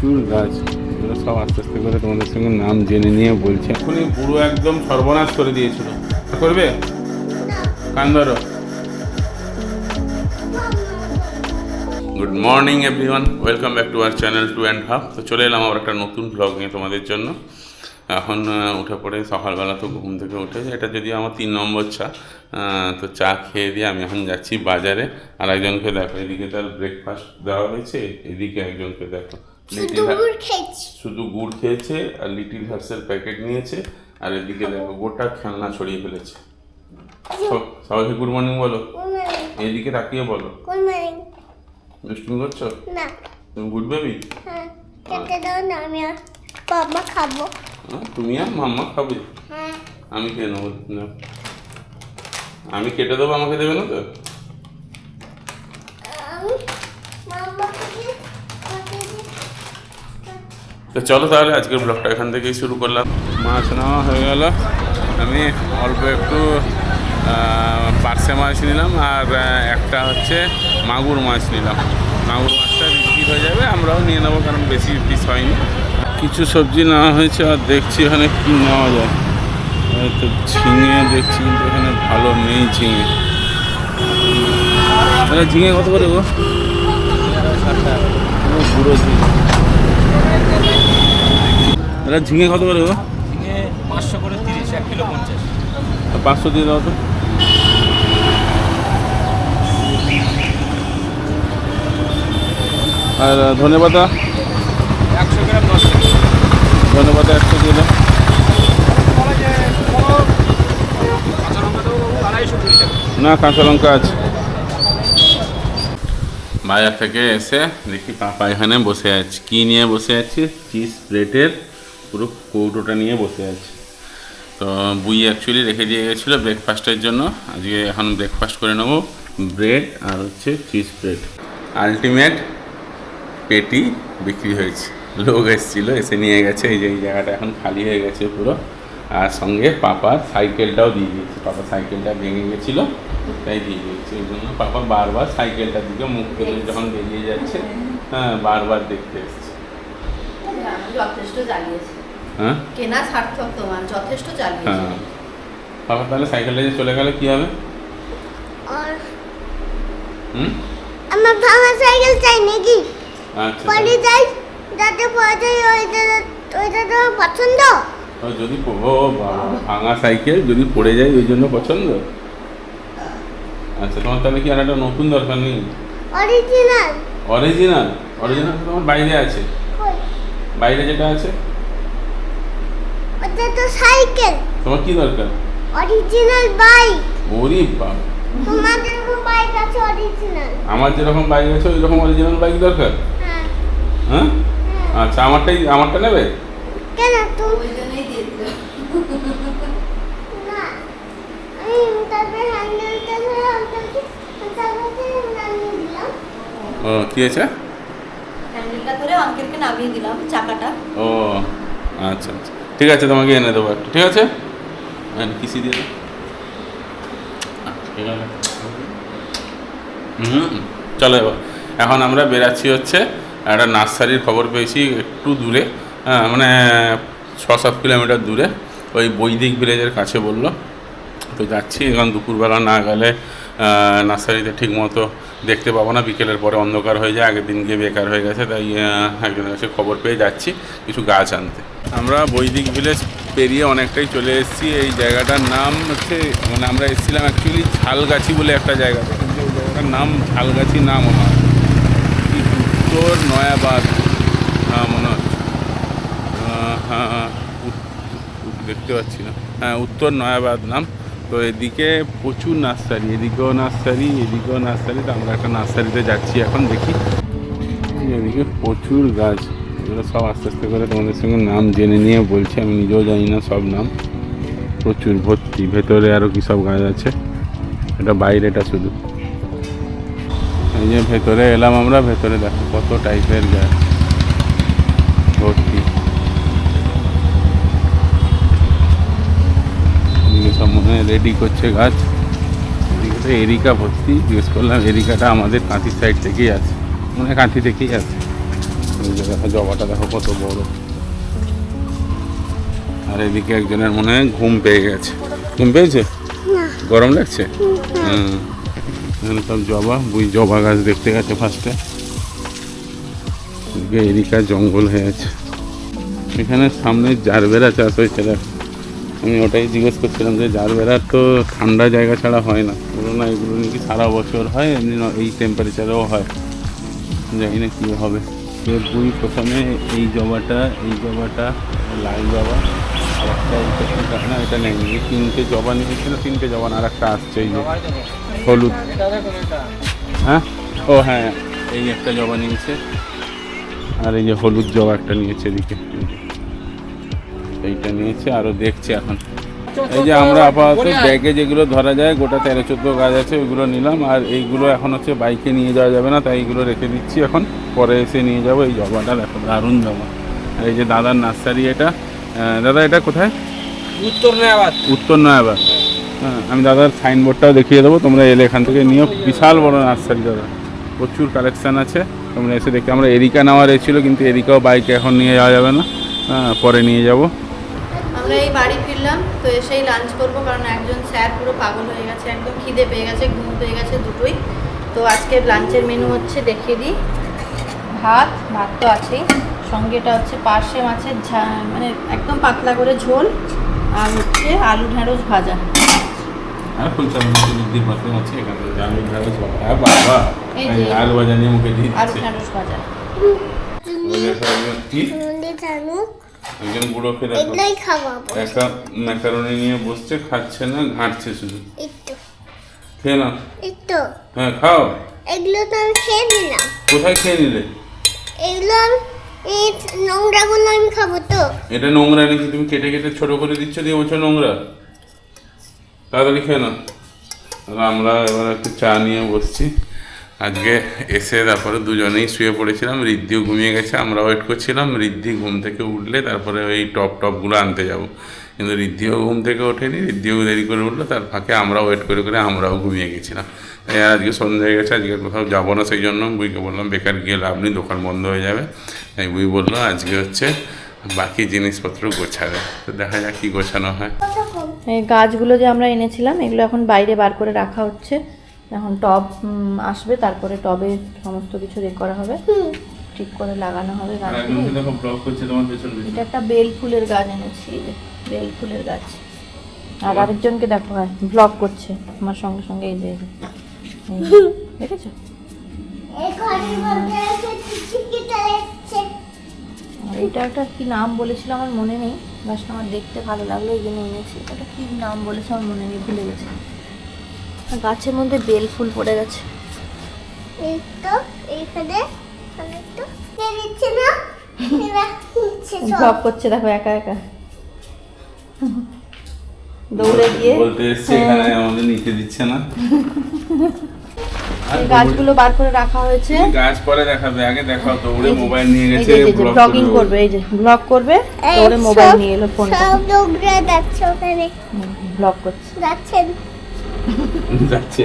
প্রচুর গাছ, এগুলো সব আস্তে আস্তে করে তোমাদের সঙ্গে নাম জেনে নিয়ে বলছে। এখনই পুরো একদম সর্বনাশ করে দিয়েছিল। করবে কান ধরো। Good morning everyone, welcome back to our channel 2.5। তো চলে এলাম আবার একটা নতুন ব্লগ নিয়ে তোমাদের জন্য। এখন উঠে পড়ে সকালবেলা তো ঘুম থেকে উঠে, এটা যদি আমার 3 নম্বর চা। তো চা খেয়ে দিয়ে আমি এখন যাচ্ছি বাজারে। আর একজনকে দেখো, এদিকে তার ব্রেকফাস্ট দেওয়া হয়েছে, এদিকে একজনকে দেখো শুধু গুড় খেয়েছে আর লিটিল হার্টসের প্যাকেট নিয়েছে। আর এদিকে দেখো গোটা খেলনা ছড়িয়ে ফেলেছে। সবাইকে গুড মর্নিং বলো, এদিকে তাকিয়ে বলো। দুষ্টুমি করছো না? তুমি গুড বেবি? হ্যাঁ, কেটে দাও না, আমি আর বাবা খাবো। তুমি আর মাম্মা খাবে? হ্যাঁ। আমি খেয়ে নেবো না, আমি কেটে দেবো, আমাকে দেবে না তো? তো চলো তাহলে আজকের ব্লগটা এখান থেকেই শুরু করলাম। মাছ নেওয়া হয়ে গেল, আমি অল্প একটু পার্সে মাছ নিলাম আর একটা হচ্ছে মাগুর মাছ নিলাম। মাগুর মাছটা বিক্রি হয়ে যাবে, আমরাও নিয়ে নেবো, কারণ বেশি পিস হয়নি। কিছু সবজি নেওয়া হয়েছে আর দেখছি এখানে কী নেওয়া যায়। হয়তো ঝিঙে দেখছি, কিন্তু এখানে ভালো নেই ঝিঙে। ঝিঙে কত করে গো? পুরো ঝিঙে, ঝিঙে কত করে গো? ঝিঙে 500 করে 30, 1 কিলো 50। 500 দিয়ে দাও তো। আর ধনেপাতা 100 গ্রাম 10 টাকা। ধনেপাতা 100 দিয়ে দাও। না, কাঁচা লঙ্কা আছে। বাজার থেকে এসে দেখি পাপা এখানে বসে আছে। কি নিয়ে বসে আছে? চিজ প্লেটের পুরো কৌটোটা নিয়ে বসে আছে। তো বুই অ্যাকচুয়ালি রেখে দিয়ে গেছিলো ব্রেকফাস্টের জন্য। আজকে এখন ব্রেকফাস্ট করে নেবো, ব্রেড আর হচ্ছে চিজ প্লেট। আলটিমেট পেটি বিক্রি হয়েছে, লোক এসেছিলো, এসে নিয়ে গেছে। এই যে এই জায়গাটা এখন খালি হয়ে গেছে পুরো। আর সঙ্গে পাপার সাইকেলটাও দিয়ে দিয়েছে। পাপার সাইকেলটা ভেঙে গেছিলো, তাই দিয়ে দিয়েছে। ওই জন্য পাপা বারবার সাইকেলটার দিকে মুখ করে যখন বেরিয়ে যাচ্ছে, হ্যাঁ, বারবার দেখতে এসছে। যথেষ্ট জ্বালিয়েছে। হ্যাঁ, কেনা সার্থক তোমার, যথেষ্ট জ্বালিয়েছে। হ্যাঁ। পাপা তাহলে সাইকেলটা যে চলে গেলে কি হবে? আমার ভাঙা সাইকেল চাই নাকি? আচ্ছা, পরে যাই, যাতে পরে যাই, ওইটা তো পছন্দ। যদি ভাঙা সাইকেল যদি পড়ে যায় ওই জন্য পছন্দ। আচ্ছা, তোমার তাহলে কি আর একটা নতুন দরকার নেই? অরিজিনাল। অরিজিনাল? অরিজিনাল তোমার বাইরে আছে। বাইরে যেটা আছে ওটা তো সাইকেল। তোমার কি দরকার? Original bike. ওরে বাবা, তোমার যেরকম বাইক আছে অরিজিনাল। আমার যেরকম বাইক আছে ওই রকম অরিজিনাল বাইক দরকার? হ্যাঁ। হ্যাঁ, আচ্ছা, আমারটা নেবে? কেন তুমি? ওই জন্যই দিয়ে দিল। না, আমি তারপরে হ্যান্ডেলটা ধরে আঙ্কেলকে নামিয়ে দিলাম। ও, কি আছে? হ্যান্ডেলটা ধরে আঙ্কেলকে নামিয়ে দিলাম, চাকাটা। ও আচ্ছা আচ্ছা, ঠিক আছে, তোমাকে এনে দেবো একটা। ঠিক আছে, কিসি দিয়ে দাও। ঠিক আছে। চলো এবার এখন আমরা বেরাচ্ছি হচ্ছে একটা নার্সারির খবর পেয়েছি একটু দূরে, মানে 6-7 কিলোমিটার দূরে, ওই বৈদিক ভিলেজের কাছে বললো। তো যাচ্ছি, এখন দুপুরবেলা না গেলে নার্সারিতে ঠিক মতো দেখতে পাবো না, বিকেলের পরে অন্ধকার হয়ে যায়। আগের দিন গিয়ে বেকার হয়ে গেছে, তাই একজনের কাছে খবর পেয়ে যাচ্ছি কিছু গাছ আনতে। আমরা বৈদিক ভিলেজ পেরিয়ে অনেকটাই চলে এসেছি। এই জায়গাটার নাম হচ্ছে, মানে আমরা এসেছিলাম অ্যাকচুয়ালি ঝালগাছি বলে একটা জায়গাতে, কিন্তু এই জায়গাটার নাম ঝালগাছি না মনে হয়, উত্তর নয়াবাদ মনে হচ্ছে। হ্যাঁ, দেখতে পাচ্ছি না, হ্যাঁ, উত্তর নয়াবাদ নাম। তো এদিকে প্রচুর নার্সারি, এদিকেও নার্সারি, এদিকেও নার্সারি। তো আমরা একটা নার্সারিতে যাচ্ছি এখন, দেখি। এদিকে প্রচুর গাছ, এগুলো সব আস্তে আস্তে করে তোমাদের সঙ্গে নাম জেনে নিয়ে বলছি। আমি নিজেও জানি না সব নাম, প্রচুর ভর্তি। ভেতরে আরও কী সব গাছ আছে, এটা বাইরেটা শুধু। এই যে ভেতরে এলাম আমরা, ভেতরে দেখো কত টাইপের গাছ ভর্তি। সব মনে হয় রেডি করছে গাছ। এদিকে তো এরিকা ভর্তি, জিজ্ঞেস করলাম এরিকাটা আমাদের কাঁথির সাইড থেকেই আছে, মানে কাঁথি থেকেই আছে। এই যে দেখো জবাটা দেখো কত বড়। আর এদিকে একজনের মনে হয় ঘুম পেয়ে গেছে। ঘুম পেয়েছে? গরম লাগছে? এখানে সব জবা, জবা গাছ দেখতে গেছে ফার্স্টে। এদিকে এরিকা জঙ্গল হয়ে আছে। এখানে সামনে জারবেরা চাষ হয়েছে। আমি ওটাই জিজ্ঞেস করছিলাম যে জারবেরার তো ঠান্ডা জায়গা ছাড়া হয় না, বলো না এগুলো নাকি সারা বছর হয়, এমনি এই টেম্পারেচারেও হয়। জানি না কী হবে। বুই প্রথমে এই জবাটা লাল জবা, আর একটা না এটা নেই, এই 3টে জবা নিয়েছিল, 3টে জবা আর একটা আসছে এই যে হলুদ। হ্যাঁ ও হ্যাঁ, এই একটা জবা নিয়েছে, আর এই যে হলুদ জবা একটা নিয়েছে এদিকে, এইটা নিয়েছে। আরও দেখছে এখন। এই যে আমরা আপাতত ব্যাগে যেগুলো ধরা যায় গোটা 13-14 গাছ আছে, ওইগুলো নিলাম। আর এইগুলো এখন হচ্ছে বাইকে নিয়ে যাওয়া যাবে না, তাই এইগুলো রেখে দিচ্ছি, এখন পরে এসে নিয়ে যাবো। এই জবাটা দেখো দারুণ জবা। আর এই যে দাদার নার্সারি এটা। দাদা এটা কোথায়? উত্তর নয়াবাদ। হ্যাঁ, আমি দাদার সাইনবোর্ডটাও দেখিয়ে দেবো, তোমরা এলে এখান থেকে নিও। বিশাল বড় নার্সারি দাদা, প্রচুর কালেকশান আছে, তোমরা এসে দেখে। আমরা এরিকা নেওয়ার এসেছিলো, কিন্তু এরিকাও বাইকে এখন নিয়ে যাওয়া যাবে না, পরে নিয়ে যাবো। আমরা এই বাড়ি ফিরলাম, তো এসেই লাঞ্চ করবো, কারণ একজন স্যার পুরো পাগল হয়ে গেছে, একদম খিদে পেয়ে গেছে, ঘুম পেয়ে গেছে, দুটোই। তো আজকের লাঞ্চের মেনু হচ্ছে, দেখিয়ে দিই। ভাত তো আছেই, সঙ্গে এটা হচ্ছে পার্শে মাছের মানে একদম পাতলা করে ঝোল, আর হচ্ছে আলু ঢেঁড়স ভাজা। আর ফুলচাঁদের পাশে আছে এখানে আলু ঢেঁড়স ভাজা। বাবা আলু ভাজা নিয়ে মুখে দিয়ে আলু ঢেঁড়স ভাজা। কি একজন বুড়ো ফেলে একটা ম্যাকারনি নিয়ে বসছে, খাচ্ছে না, ঘাঁটছে শুধু। খেয়ে না? হ্যাঁ খাও। এগুলো তো আমি খেয়ে নিলাম। কোথায় খেয়ে নিলে? এগুলো এই নোংরাগুলো আমি খাবো তো। এটা নোংরা নাকি? তুমি কেটে কেটে ছোট করে দিচ্ছ, দিয়ে বলছো নোংরা। তাড়াতাড়ি খেয়ে না। আমরা এবার একটু চা নিয়ে বসছি। আজকে এসে তারপরে দুজনেই শুয়ে পড়েছিলাম, ঋদ্ধিও ঘুমিয়ে গেছে, আমরা ওয়েট করছিলাম ঋদ্ধি ঘুম থেকে উঠলে তারপরে ওই টপগুলো আনতে যাব। কিন্তু ঋদ্ধিও ঘুম থেকে ওঠেনি, ঋদ্ধিও দেরি করে উঠলো, তার ফাঁকে আমরা ওয়েট করে আমরাও ঘুমিয়ে গেছিলাম। তাই আজকে সন্ধ্যা হয়ে গেছে, আজকে কোথাও যাবো না, সেই জন্য বুইকে বললাম বেকার গিয়ে লাভ নেই, দোকান বন্ধ হয়ে যাবে। তাই বুই বললো আজকে হচ্ছে বাকি জিনিসপত্র গোছাবে, তো দেখা যাক কী গোছানো হয়। এই গাছগুলো যে আমরা এনেছিলাম, এগুলো এখন বাইরে বার করে রাখা হচ্ছে। এখন টব আসবে, তারপরে টবে সমস্ত কিছু করা হবে, ঠিক করে লাগানো হবে গাছগুলো। এটা একটা বেল ফুলের গাছ এনেছি, বেল ফুলের গাছ। আর আরেকজনকে দেখো ব্লগ করছে আমার সঙ্গে সঙ্গে, এই যে দেখেছো? এটা একটা কি নাম বলেছিল আমার মনে নেই, গাছটা আমার দেখতে ভালো লাগলো এই জন্য এনেছি। এটা কি নাম বলেছে আমার মনে নেই, ভুলে গেছি। গাছের মধ্যে বেল ফুল পড়ে গেছে। এই তো এইখানে তো দিচ্ছে না, ব্লগ করছে দেখো একা একা, দৌড়ে গিয়ে বলতে এসছে এখানে আমাদের নিতে দিচ্ছে না। গাছগুলো বার করে রাখা হয়েছে। গাছ পরে দেখাবে, আগে দেখাও। দৌড়ে মোবাইল নিয়ে গেছে, ব্লগিং করবে, এই যে ব্লগ করবে, দৌড়ে মোবাইল নিয়ে এলো, ফোন সব দৌড়ে যাচ্ছে ওখানে, ব্লগ করছে, যাচ্ছেন যাচ্ছে।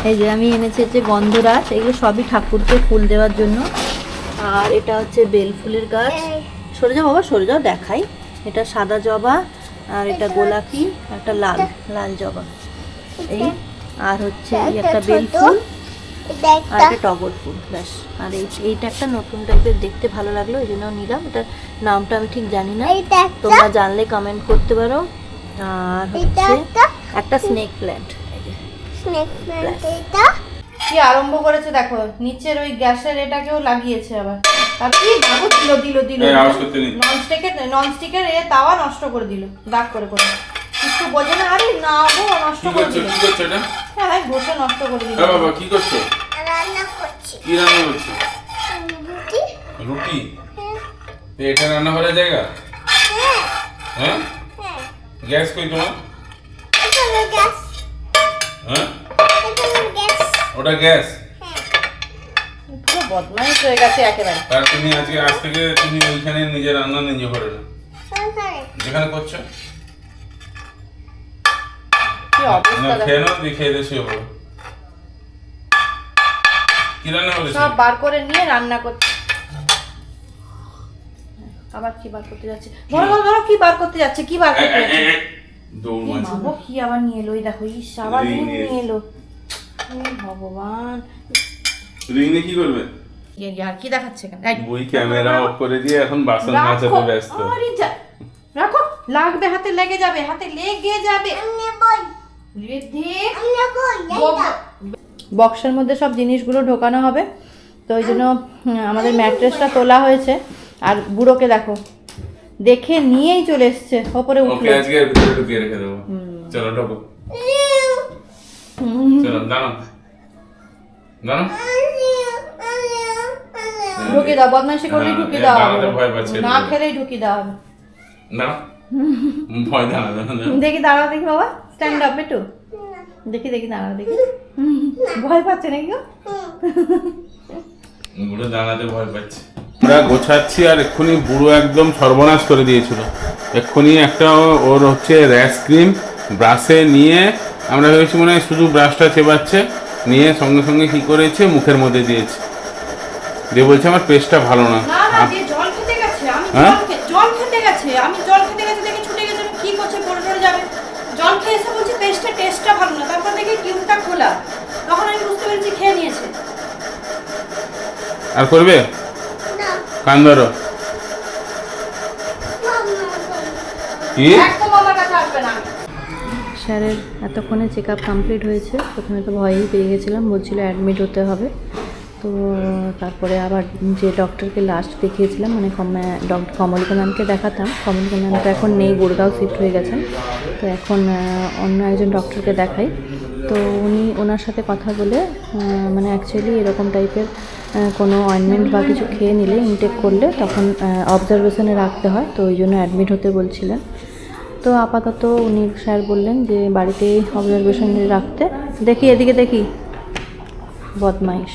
এই যে আমি এনেছি যে গন্ধরাজ, এগুলো সবই ঠাকুরকে ফুল দেওয়ার জন্য। আর এটা হচ্ছে বেল ফুলের গাছ। সরে যাও বাবা, সরে যাও, দেখাই। এটা সাদা জবা, আর এটা গোলাপি, একটা লাল জবা। এই আর হচ্ছে একটা বেল ফুল, আর একটা টগর ফুল, ব্যাস। আর এইটা একটা নতুন টাইপের, দেখতে ভালো লাগলো এই জন্য নিলাম। এটার নামটা আমি ঠিক জানি না, তোমরা জানলে কমেন্ট করতে পারো। আর হচ্ছে একটা স্নেক প্ল্যান্ট, কি আরম্ভ করেছে দেখো, নিচের ওই গ্যাসের এটাকেও লাগিয়েছে আবার। আর কি ভাবো, দিল ননস্টিকের তাওয়া নষ্ট করে দিল, দাগ করে করে, কিছু বোঝে না। আরে না গো, নষ্ট করে দিল। কি করছো এটা? হ্যাঁ বসে নষ্ট করে দিল। বাবা কি করছো? রান্না করছি। কি রান্না করছো? রুটি। এটা রান্না করার জায়গা? হ্যাঁ, গ্যাস কই তোমার? গ্যাস। হ্যাঁ, ওটা গ্যাস। পুরো বদমাইশ হয়ে গেছে একেবারে। আর তুমি আজকে আজ থেকে তুমি ওইখানে নিজে রান্না নিজে করে না, যেখানে করছো। কি অবস্থা দেখো, খেয়ে নাও, দিয়ে খেয়ে দিয়ে শুয়ে পড়ো। কি রান্না করেছো? সব বার করে নিয়ে রান্না করছে। আবার কি বার করতে যাচ্ছে? ধরো ধরো ধরো, কি বার করতে যাচ্ছে? কি বার করতে যাচ্ছে? দৌড় এ মারছে। মা গো, কি আবার নিয়ে এলো? এই দেখো, ইস আবার ring ring নিয়ে নিয়ে এলো। হে ভগবান, রিং নিয়ে কি করবে? আর কি দেখাচ্ছে এখানে? এই, বই ক্যামেরা অফ করে দিয়ে এখন বাসন রাখো। মাজাতে ব্যস্ত। আরে যা, রাখো, লাগবে, হাতে লেগে যাবে, হাতে লেগে যাবে। আমি বই রে দে। আমি বই এইটা বক্সের মধ্যে সব জিনিসগুলো ঢোকানো হবে, তো ওই জন্য আমাদের ম্যাট্রেসটা তোলা হয়েছে। আর বুড়োকে দেখো, দেখে নিয়েই চলে এসছে, ওপরে ওকে উঠলো। আজকে এর ভিতরে ঢুকিয়ে রেখে দেবো। চলো ঢোকো। চলো দাঁড়াও দাঁড়াও। ঢুকিয়ে দাও, বদমাইশি করলে হ্যাঁ, ঢুকিয়ে দাও, দাঁড়াতে ভয় পাচ্ছে। না খেলেই ঢুকিয়ে দাও। দাঁড়াও। ভয় দাঁড়া দাঁড়া। দেখি দাঁড়াও, দেখি বাবা, স্ট্যান্ড আপ একটু দেখি, দেখি দাঁড়াও, দেখি। ভয় পাচ্ছে নাকি গো? বুড়ো দাঁড়াতে ভয় পাচ্ছে। আমরা গোছাচ্ছি আর এক্ষুনি বুড়ো একদম সর্বনাশ করে দিয়েছিল। এক্ষুনি একটা ওর হচ্ছে র্যাশ ক্রিম ব্রাশে নিয়ে, আমরা ভেবেছি মনে হয় শুধু ব্রাশটা চেবাচ্ছে, নিয়ে সঙ্গে সঙ্গে কি করেছে মুখের মধ্যে দিয়েছে, দিয়ে বলছে আমার পেস্টটা ভালো না। না না, যে জল খেতে গেছে, আমি হ্যাঁ? জল খেতে গেছে, আমি জল খেতে গেছে দেখে ছুটে গেছে, আমি কি করছে পড়ে টরে যাবে। জল খেয়ে এসে বলছে টেস্টটা ভালো না, তারপর দেখি টিউবটা খোলা, তখন আমি বুঝতে পেরেছি খেয়ে নিয়েছে। আর করবে? না কান ধরো। কি? একদম আমার কাছে আসবে না। স্যারের এতক্ষণে চেক আপ কমপ্লিট হয়েছে। প্রথমে তো ভয়ই পেয়ে গেছিলাম, বলছিল অ্যাডমিট হতে হবে। তো তারপরে আবার যে ডক্টরকে লাস্ট দেখিয়েছিলাম, মানে কমলিকা ম্যামকে দেখাতাম, কমলিকা ম্যাম তো এখন নেই, গুড়গাঁও শিফট হয়ে গেছেন। তো এখন অন্য একজন ডক্টরকে দেখাই। তো ওনার সাথে কথা বলে, মানে অ্যাকচুয়ালি এরকম টাইপের কোনো অয়েনমেন্ট বা কিছু খেয়ে নিলে, ইনটেক করলে তখন অবজারভেশনে রাখতে হয়, তো ওই জন্য অ্যাডমিট হতে বলছিলেন। তো আপাতত উনি স্যার বললেন যে বাড়িতেই অবজারভেশনে রাখতে। দেখি এদিকে, দেখি বদমাইশ।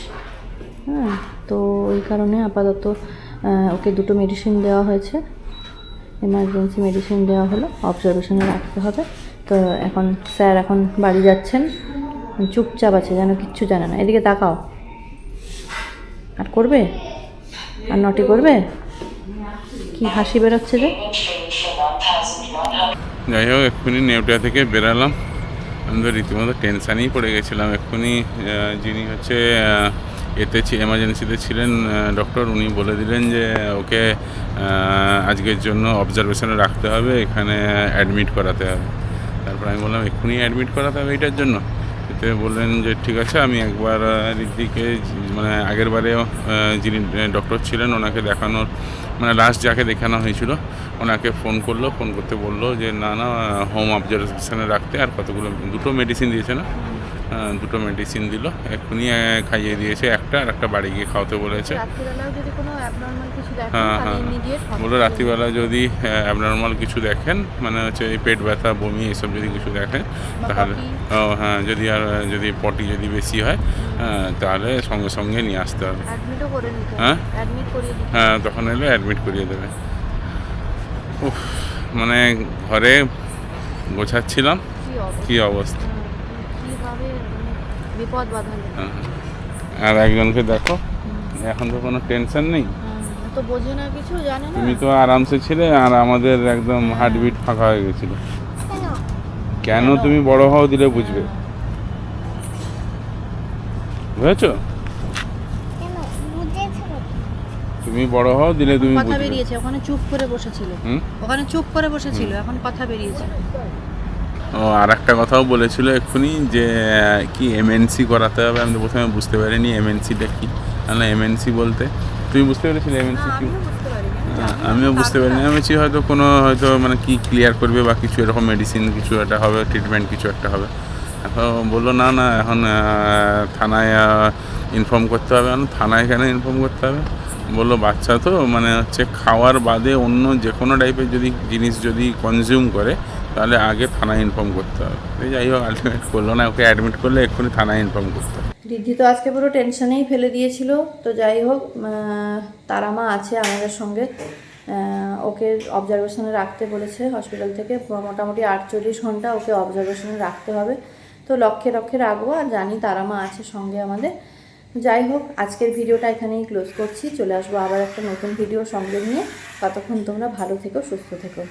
হ্যাঁ, তো ওই কারণে আপাতত ওকে দুটো মেডিসিন দেওয়া হয়েছে, এমার্জেন্সি মেডিসিন দেওয়া হলো, অবজারভেশনে রাখতে হবে। তো এখন স্যার এখন বাড়ি যাচ্ছেন, চুপচাপ আছে, যেন কিচ্ছু জানে না। এদিকে তাকাও, আর করবে, আর নটি করবে, কি হাসি বেরোচ্ছে যে। যাই হোক, এক্ষুনি নেউটা থেকে বেরালাম। আমি তো রীতিমতো টেনশানেই পড়ে গেছিলাম। এক্ষুনি যিনি হচ্ছে এমার্জেন্সিতে ছিলেন ডক্টর, উনি বলে দিলেন যে ওকে আজকের জন্য অবজারভেশনে রাখতে হবে, এখানে অ্যাডমিট করাতে হবে। তারপর আমি বললাম এক্ষুনি অ্যাডমিট করাতে হবে এইটার জন্য? এতে বললেন যে ঠিক আছে, আমি একবার ঋদ্ধিকে, মানে আগের বারেও যিনি ডক্টর ছিলেন ওনাকে দেখানোর, মানে লাস্ট যাকে দেখানো হয়েছিল ওনাকে ফোন করতে বললো যে না না, হোম অবজারভেশনে রাখতে। আর কতগুলো, দুটো মেডিসিন দিয়েছে না, দুটো মেডিসিন দিল, এক্ষুনি খাইয়ে দিয়েছে একটা, আর একটা বাড়ি গিয়ে খাওয়াতে বলেছে। হ্যাঁ হ্যাঁ, বললো রাত্রিবেলা যদি অ্যাবনর্মাল কিছু দেখেন, মানে হচ্ছে এই পেট ব্যথা, বমি, এসব যদি কিছু দেখেন তাহলে, ও হ্যাঁ, যদি পটি যদি বেশি হয় তাহলে সঙ্গে সঙ্গে নিয়ে আসতে হবে। হ্যাঁ হ্যাঁ, তখন এলে অ্যাডমিট করিয়ে দেবে। উফ, মানে ঘরে গোছাচ্ছিলাম, কি অবস্থা। বিপদ বাঁধালো। আর একজনকে দেখো, এখন তো কোনো টেনশন নেই, তো বোঝে না কিছু, জানে না। তুমি তো আরামসে ছিলে, আর আমাদের একদম হার্টবিট ফাঁকা হয়ে গেছিল। কেন তুমি বড় হও দিলে বুঝবে, বুঝেছো? কেন বুঝেছো? তুমি বড় হও দিলে তুমি কথা বুঝবে। বেরিয়েছে, ওখানে চুপ করে বসেছিল, ওখানে চুপ করে বসেছিল, এখন কথা বেরিয়েছে। ও, আর একটা কথাও বলেছিল এক্ষুনি যে কি এমএনসি করাতে হবে। আমি তো প্রথমে বুঝতে পারিনি এমএনসিটা কি। না, এমএনসি বলতে তুমি বুঝতে পেরেছিলে এমএনসি কি? আমিও বুঝতে পারিনি। আমি বলছি হয়তো মানে কি ক্লিয়ার করবে বা কিছু এরকম, মেডিসিন কিছু একটা হবে, ট্রিটমেন্ট কিছু একটা হবে। এখন বললো না না, এখন থানায় ইনফর্ম করতে হবে। থানায় কেন ইনফর্ম করতে হবে? বললো বাচ্চা তো, মানে হচ্ছে খাওয়ার বাদে অন্য যে কোনো টাইপের যদি জিনিস যদি কনজিউম করে তাহলে আগে থানায় ইনফর্ম করতে হবে। যাই হোক, আলটিমেট করলো না, ওকে অ্যাডমিট করলে এক্ষুনি থানায় ইনফর্ম করতে হবে। রিদ্ধি তো আজকে পুরো টেনশনেই ফেলে দিয়েছিল। তো যাই হোক, তারা মা আছে আমাদের সঙ্গে, ওকে অবজারভেশনে রাখতে বলেছে হসপিটাল থেকে। মোটামুটি 48 ঘন্টা ওকে অবজারভেশনে রাখতে হবে। তো লক্ষ্যে রাখবো, আর জানি তারা মা আছে সঙ্গে আমাদের। যাই হোক, আজকের ভিডিওটা এখানেই ক্লোজ করছি। চলে আসবো আবার একটা নতুন ভিডিও সঙ্গে নিয়ে। ততক্ষণ তোমরা ভালো থেকো, সুস্থ থেকো।